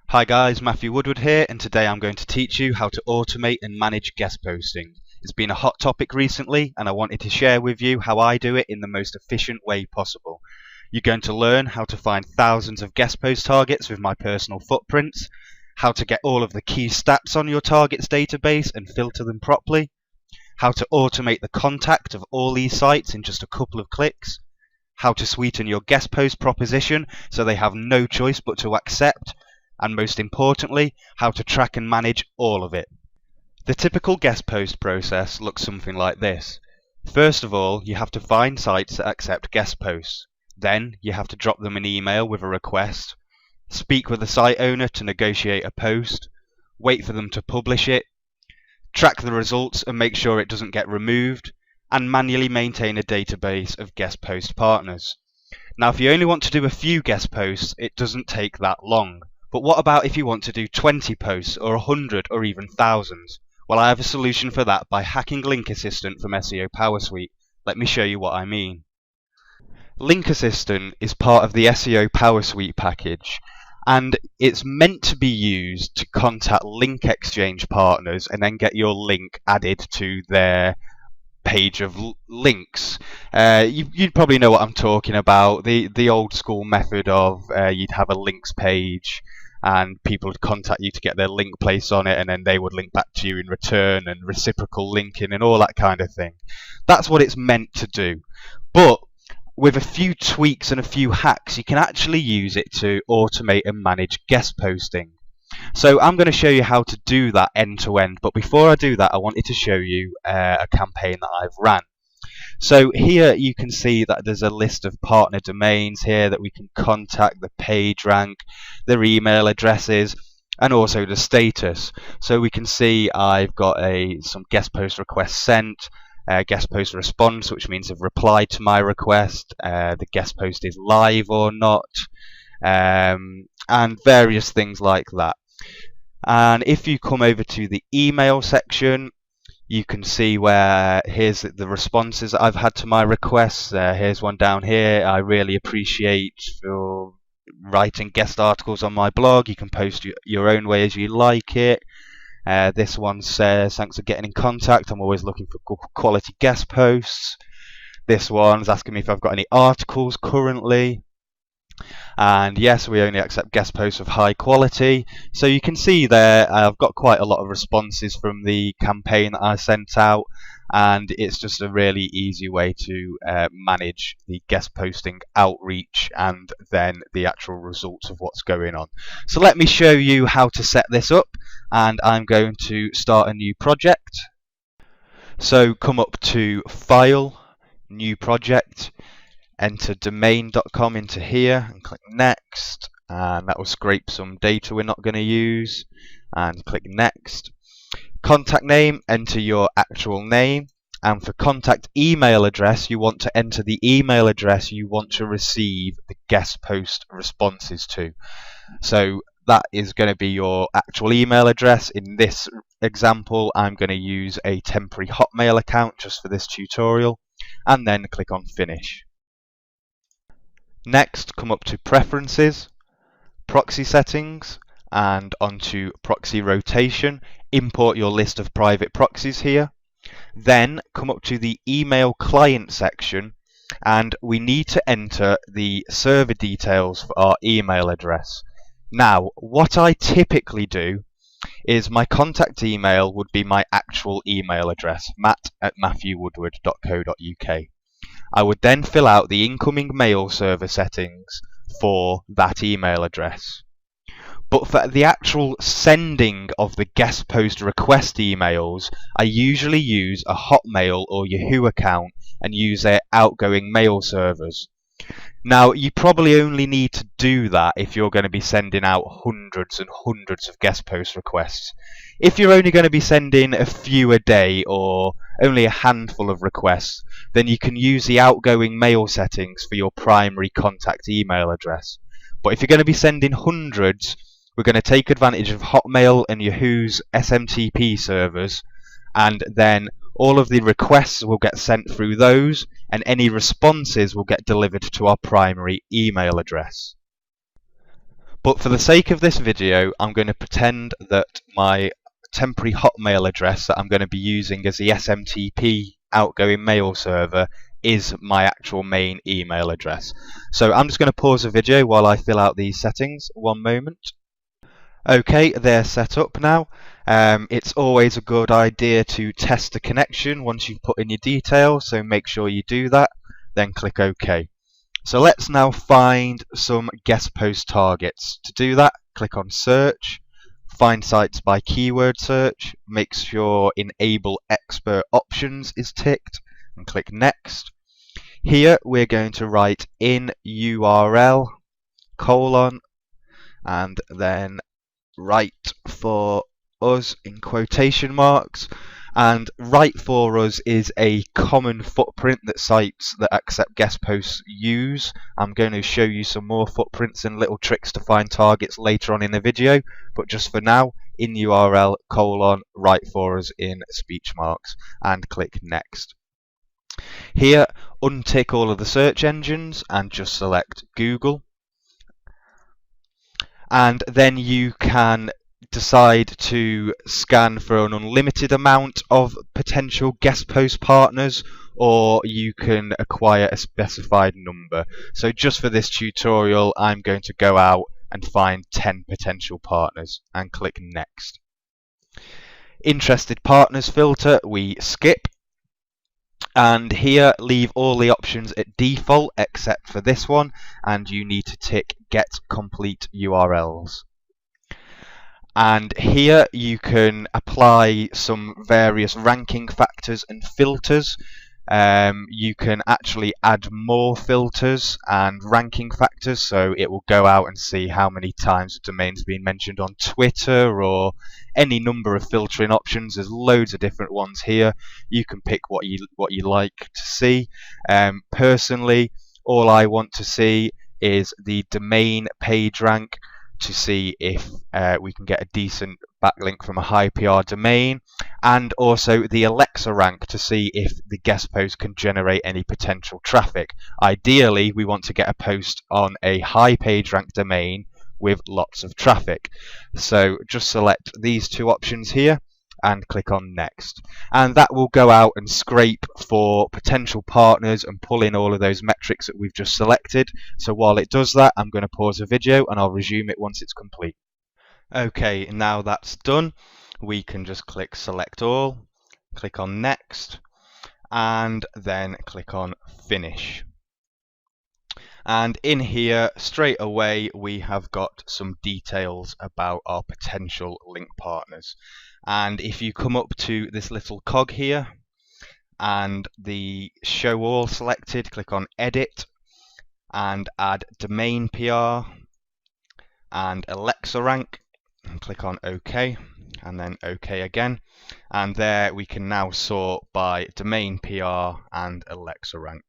Hi guys, Matthew Woodward here, and today I'm going to teach you how to automate and manage guest posting. It's been a hot topic recently, and I wanted to share with you how I do it in the most efficient way possible. You're going to learn how to find thousands of guest post targets with my personal footprints, how to get all of the key stats on your targets database and filter them properly, how to automate the contact of all these sites in just a couple of clicks, how to sweeten your guest post proposition so they have no choice but to accept, and most importantly, how to track and manage all of it. The typical guest post process looks something like this. First of all, you have to find sites that accept guest posts. Then you have to drop them an email with a request, speak with the site owner to negotiate a post, wait for them to publish it, track the results and make sure it doesn't get removed, and manually maintain a database of guest post partners. Now, if you only want to do a few guest posts, it doesn't take that long. But what about if you want to do 20 posts or 100 or even thousands? Well, I have a solution for that by hacking LinkAssistant from SEO PowerSuite. Let me show you what I mean. LinkAssistant is part of the SEO PowerSuite package, and it's meant to be used to contact link exchange partners and then get your link added to their page of links. You'd probably know what I'm talking about. The old school method of you'd have a links page and people would contact you to get their link placed on it, and then they would link back to you in return, and reciprocal linking and all that kind of thing. That's what it's meant to do. But with a few tweaks and a few hacks, you can actually use it to automate and manage guest posting. So I'm going to show you how to do that end to end, but before I do that I wanted to show you a campaign that I've ran. So here you can see that there's a list of partner domains here that we can contact, the page rank, their email addresses, and also the status. So we can see I've got some guest post requests sent, guest post response, which means they've replied to my request, the guest post is live or not, and various things like that. And if you come over to the email section, you can see where here's the responses that I've had to my requests. Here's one down here. I really appreciate your writing guest articles on my blog. You can post your own way as you like it. This one says, thanks for getting in contact. I'm always looking for good quality guest posts. This one's asking me if I've got any articles currently. And yes, we only accept guest posts of high quality. So you can see there I've got quite a lot of responses from the campaign that I sent out, and it's just a really easy way to manage the guest posting outreach and then the actual results of what's going on. So let me show you how to set this up, and I'm going to start a new project. So come up to File, New Project, enter domain.com into here and click next, and that will scrape some data we're not going to use, and click next. Contact name, enter your actual name, and for contact email address you want to enter the email address you want to receive the guest post responses to. So that is going to be your actual email address. In this example I'm going to use a temporary Hotmail account just for this tutorial, and then click on finish. Next, come up to Preferences, Proxy Settings, and onto Proxy Rotation. Import your list of private proxies here. Then come up to the Email Client section, and we need to enter the server details for our email address. Now, what I typically do is my contact email would be my actual email address, matt@matthewwoodward.co.uk. I would then fill out the incoming mail server settings for that email address. But for the actual sending of the guest post request emails, I usually use a Hotmail or Yahoo account and use their outgoing mail servers. Now, you probably only need to do that if you're going to be sending out hundreds and hundreds of guest post requests. If you're only going to be sending a few a day or only a handful of requests, then you can use the outgoing mail settings for your primary contact email address. But if you're going to be sending hundreds, we're going to take advantage of Hotmail and Yahoo's SMTP servers, and then All of the requests will get sent through those, and any responses will get delivered to our primary email address. But for the sake of this video, I'm going to pretend that my temporary Hotmail address that I'm going to be using as the SMTP outgoing mail server is my actual main email address. So I'm just going to pause the video while I fill out these settings. One moment. Okay, they're set up now. It's always a good idea to test the connection once you've put in your details, so make sure you do that, then click OK. So let's now find some guest post targets. To do that, click on Search, find sites by keyword search, make sure Enable Expert Options is ticked, and click Next. Here we're going to write in URL, colon, and then right for us in quotation marks. And right for us is a common footprint that sites that accept guest posts use. I'm going to show you some more footprints and little tricks to find targets later on in the video, but just for now, in URL colon right for us in speech marks, and click Next. Here, untick all of the search engines and just select Google. And then you can decide to scan for an unlimited amount of potential guest post partners, or you can acquire a specified number. So just for this tutorial, I'm going to go out and find 10 potential partners and click Next. Interested partners filter we skip, and here leave all the options at default except for this one, and you need to tick Get Complete URLs. And here you can apply some various ranking factors and filters. You can actually add more filters and ranking factors, so it will go out and see how many times the domain's been mentioned on Twitter, or any number of filtering options. There's loads of different ones here. You can pick what you like to see. Personally, all I want to see is the domain page rank, to see if we can get a decent backlink from a high PR domain, and also the Alexa rank to see if the guest post can generate any potential traffic. Ideally, we want to get a post on a high page rank domain with lots of traffic. So just select these two options here and click on Next, and that will go out and scrape for potential partners and pull in all of those metrics that we've just selected. So while it does that, I'm going to pause the video and I'll resume it once it's complete. Okay, now that's done, we can just click Select All, click on Next, and then click on Finish. And in here, straight away, we have got some details about our potential link partners. And if you come up to this little cog here and the Show All selected, click on Edit and add Domain PR and Alexa rank, and click on OK, and then OK again. And there we can now sort by Domain PR and Alexa rank.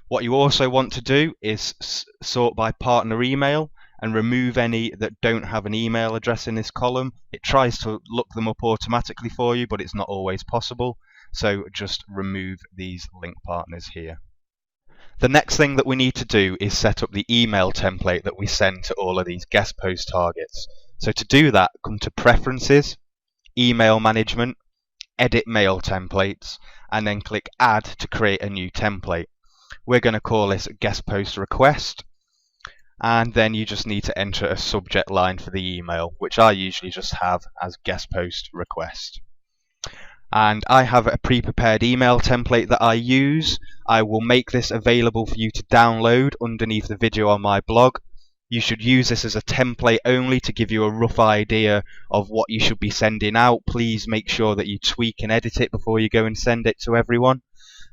What you also want to do is sort by partner email and remove any that don't have an email address in this column. It tries to look them up automatically for you, but it's not always possible. So just remove these link partners here. The next thing that we need to do is set up the email template that we send to all of these guest post targets. So to do that, come to Preferences, Email Management, Edit Mail Templates, and then click Add to create a new template. We're going to call this Guest Post Request, and then you just need to enter a subject line for the email, which I usually just have as Guest Post Request. And I have a pre-prepared email template that I use. I will make this available for you to download underneath the video on my blog. You should use this as a template only to give you a rough idea of what you should be sending out. Please make sure that you tweak and edit it before you go and send it to everyone.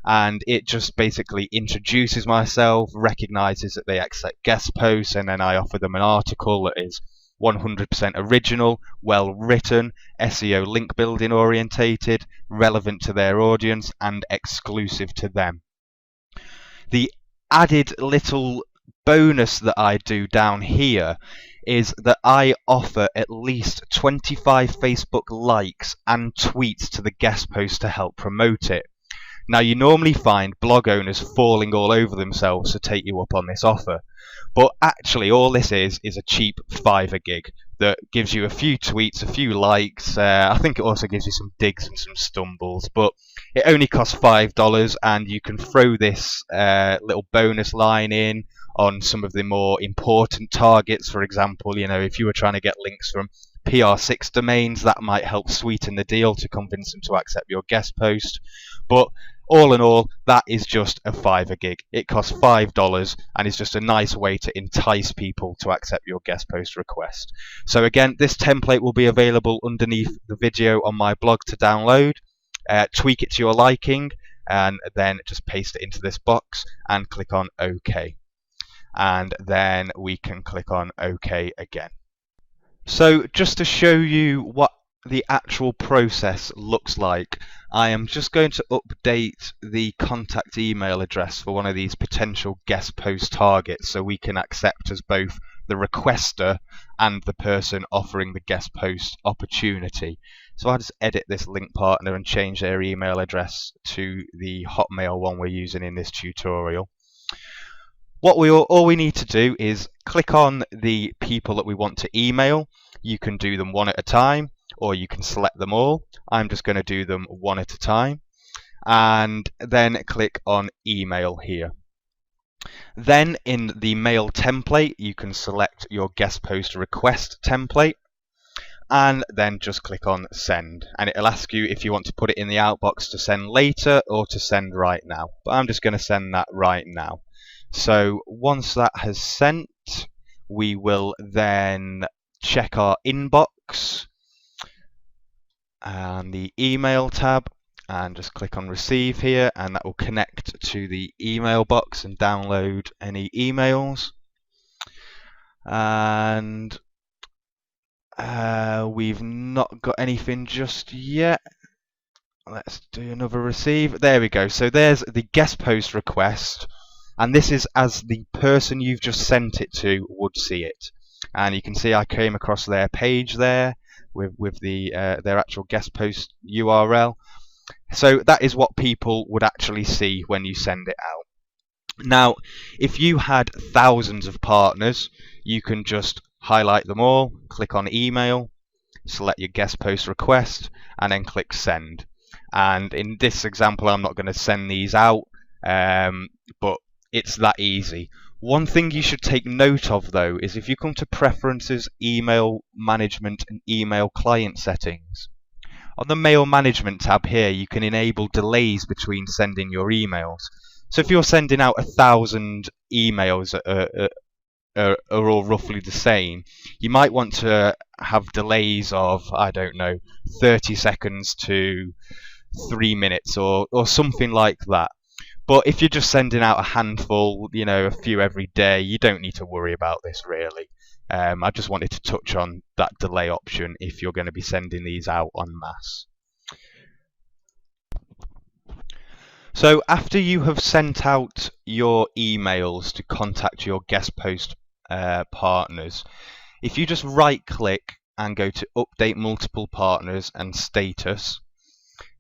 And it just basically introduces myself, recognizes that they accept guest posts, and then I offer them an article that is 100% original, well written, SEO link building orientated, relevant to their audience, and exclusive to them. The added little bonus that I do down here is that I offer at least 25 Facebook likes and tweets to the guest post to help promote it. Now, you normally find blog owners falling all over themselves to take you up on this offer, but actually all this is a cheap Fiverr gig that gives you a few tweets, a few likes. I think it also gives you some digs and some stumbles, but it only costs $5, and you can throw this little bonus line in on some of the more important targets. For example, if you were trying to get links from PR6 domains, that might help sweeten the deal to convince them to accept your guest post. But all in all, that is just a Fiverr gig. It costs $5 and is just a nice way to entice people to accept your guest post request. So again, this template will be available underneath the video on my blog to download. Tweak it to your liking, and then just paste it into this box and click on OK. And then we can click on OK again. So just to show you what the actual process looks like, I am just going to update the contact email address for one of these potential guest post targets so we can accept as both the requester and the person offering the guest post opportunity. So I'll just edit this link partner and change their email address to the Hotmail one we're using in this tutorial. All we need to do is click on the people that we want to email. You can do them one at a time, or you can select them all. I'm just going to do them one at a time, and then click on email here. Then in the mail template, you can select your guest post request template, and then just click on send, and it'll ask you if you want to put it in the outbox to send later or to send right now, but I'm just going to send that right now. So once that has sent, we will then check our inbox and the email tab and just click on receive here, and that will connect to the email box and download any emails. And we've not got anything just yet. Let's do another receive. There we go. So there's the guest post request, and this is as the person you've just sent it to would see it. And you can see I came across their page there with the their actual guest post URL. So that is what people would actually see when you send it out. Now, if you had thousands of partners, you can just highlight them all, click on email, select your guest post request, and then click send. And in this example, I'm not going to send these out, but it's that easy. One thing you should take note of though is if you come to Preferences, Email Management and Email Client Settings, on the Mail Management tab here you can enable delays between sending your emails. So if you're sending out 1,000 emails are all roughly the same, you might want to have delays of, I don't know, 30 seconds to 3 minutes or something like that. But if you're just sending out a handful, a few every day, you don't need to worry about this really. I just wanted to touch on that delay option if you're going to be sending these out en masse. So after you have sent out your emails to contact your guest post partners, if you just right click and go to Update Multiple Partners and Status,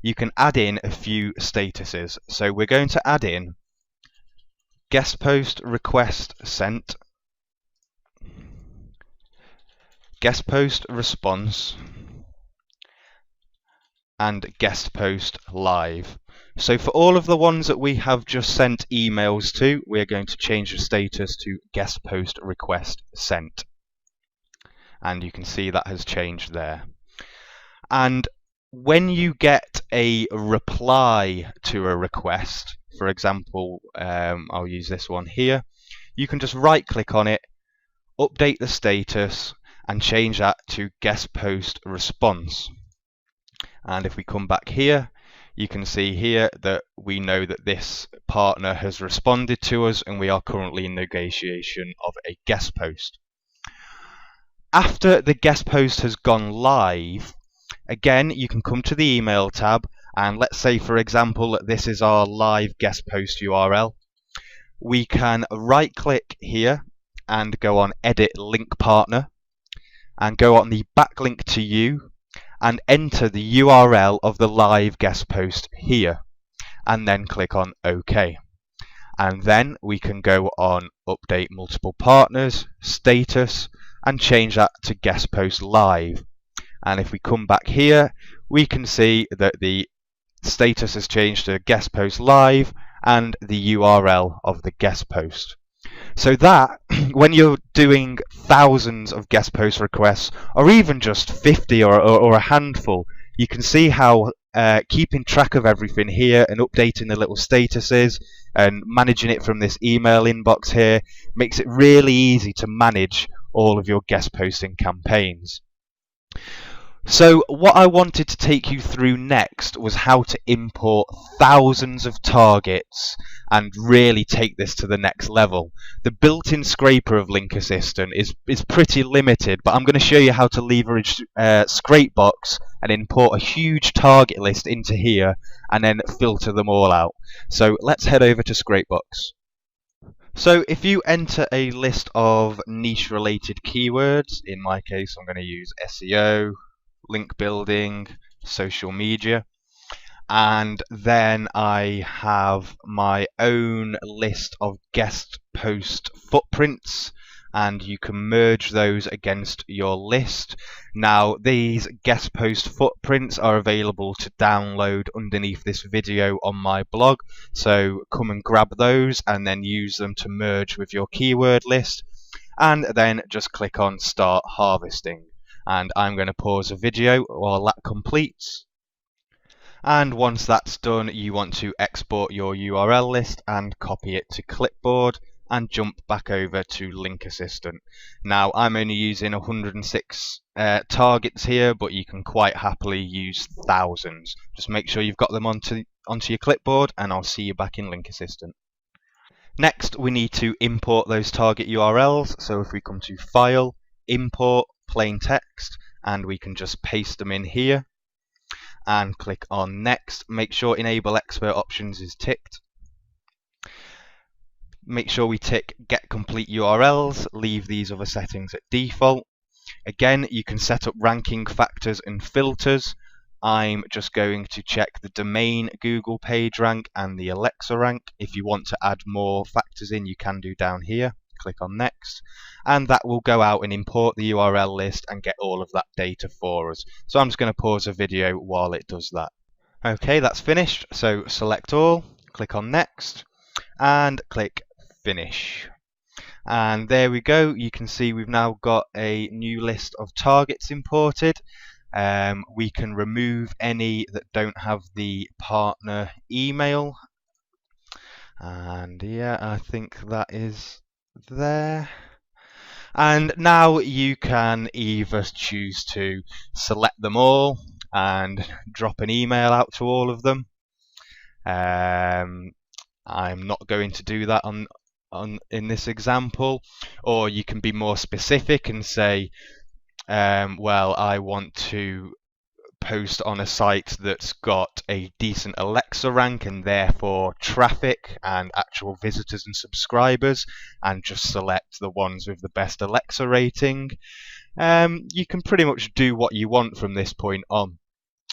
you can add in a few statuses. So we're going to add in guest post request sent, guest post response, and guest post live. So for all of the ones that we have just sent emails to, we're going to change the status to guest post request sent. And you can see that has changed there. And when you get a reply to a request, for example, I'll use this one here, you can just right click on it, update the status, and change that to guest post response. And if we come back here, you can see here that we know that this partner has responded to us and we are currently in negotiation of a guest post. After the guest post has gone live, again, you can come to the email tab, and let's say, for example, this is our live guest post URL. we can right click here and go on Edit Link Partner and go on the backlink to you and enter the URL of the live guest post here and then click on OK. And then we can go on Update Multiple Partners, Status, and change that to Guest Post Live. And if we come back here, we can see that the status has changed to Guest Post Live and the URL of the guest post. So that, when you're doing thousands of guest post requests, or even just 50 or a handful, you can see how keeping track of everything here and updating the little statuses and managing it from this email inbox here makes it really easy to manage all of your guest posting campaigns. So what I wanted to take you through next was how to import thousands of targets and really take this to the next level. The built-in scraper of LinkAssistant is pretty limited, but I'm going to show you how to leverage Scrapebox and import a huge target list into here and then filter them all out. So let's head over to Scrapebox. So if you enter a list of niche related keywords, in my case I'm going to use SEO, link building, social media, and then I have my own list of guest post footprints, and you can merge those against your list. Now these guest post footprints are available to download underneath this video on my blog, so come and grab those and then use them to merge with your keyword list, and then just click on Start Harvesting. And I'm going to pause the video while that completes. And once that's done, you want to export your URL list and copy it to clipboard and jump back over to LinkAssistant. Now I'm only using 106 targets here, but you can quite happily use thousands. Just make sure you've got them onto your clipboard, and I'll see you back in LinkAssistant. Next, we need to import those target URLs. So if we come to File, Import, Plain Text, and we can just paste them in here and click on Next. Make sure Enable Expert Options is ticked. Make sure we tick Get Complete URLs, leave these other settings at default. Again, you can set up ranking factors and filters. I'm just going to check the domain Google page rank and the Alexa rank. If you want to add more factors in, you can do down here. Click on Next, and that will go out and import the URL list and get all of that data for us. So I'm just going to pause the video while it does that. Okay, that's finished. So select all, click on Next, and click Finish. And there we go. You can see we've now got a new list of targets imported. We can remove any that don't have the partner email. And yeah, I think that is there. And now you can either choose to select them all and drop an email out to all of them. I'm not going to do that in this example. Or you can be more specific and say, well, I want to post on a site that's got a decent Alexa rank and therefore traffic and actual visitors and subscribers, and just select the ones with the best Alexa rating. You can pretty much do what you want from this point on.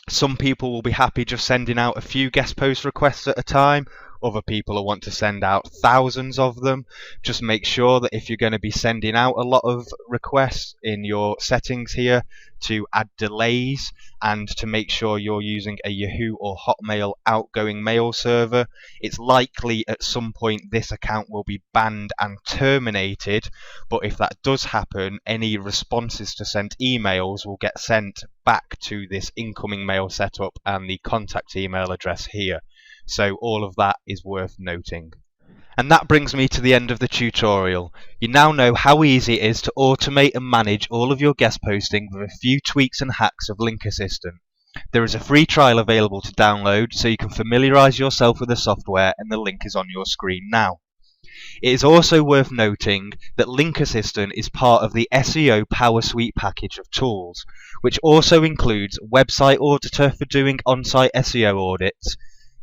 Some people will be happy just sending out a few guest post requests at a time. Other people will want to send out thousands of them. Just make sure that if you're going to be sending out a lot of requests, in your settings here to add delays and to make sure you're using a Yahoo or Hotmail outgoing mail server. It's likely at some point this account will be banned and terminated, but if that does happen, any responses to sent emails will get sent back to this incoming mail setup and the contact email address here. So all of that is worth noting. And that brings me to the end of the tutorial. You now know how easy it is to automate and manage all of your guest posting with a few tweaks and hacks of LinkAssistant. There is a free trial available to download, so you can familiarise yourself with the software, and the link is on your screen now. It is also worth noting that LinkAssistant is part of the SEO Power Suite package of tools, which also includes Website Auditor for doing on-site SEO audits,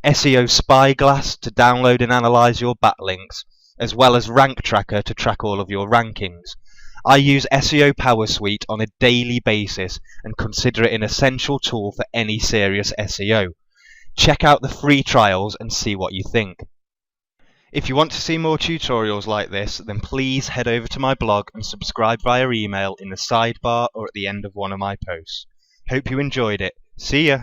SEO Spyglass to download and analyse your backlinks, as well as Rank Tracker to track all of your rankings. I use SEO Power Suite on a daily basis and consider it an essential tool for any serious SEO. Check out the free trials and see what you think. If you want to see more tutorials like this, then please head over to my blog and subscribe via email in the sidebar or at the end of one of my posts. Hope you enjoyed it. See ya!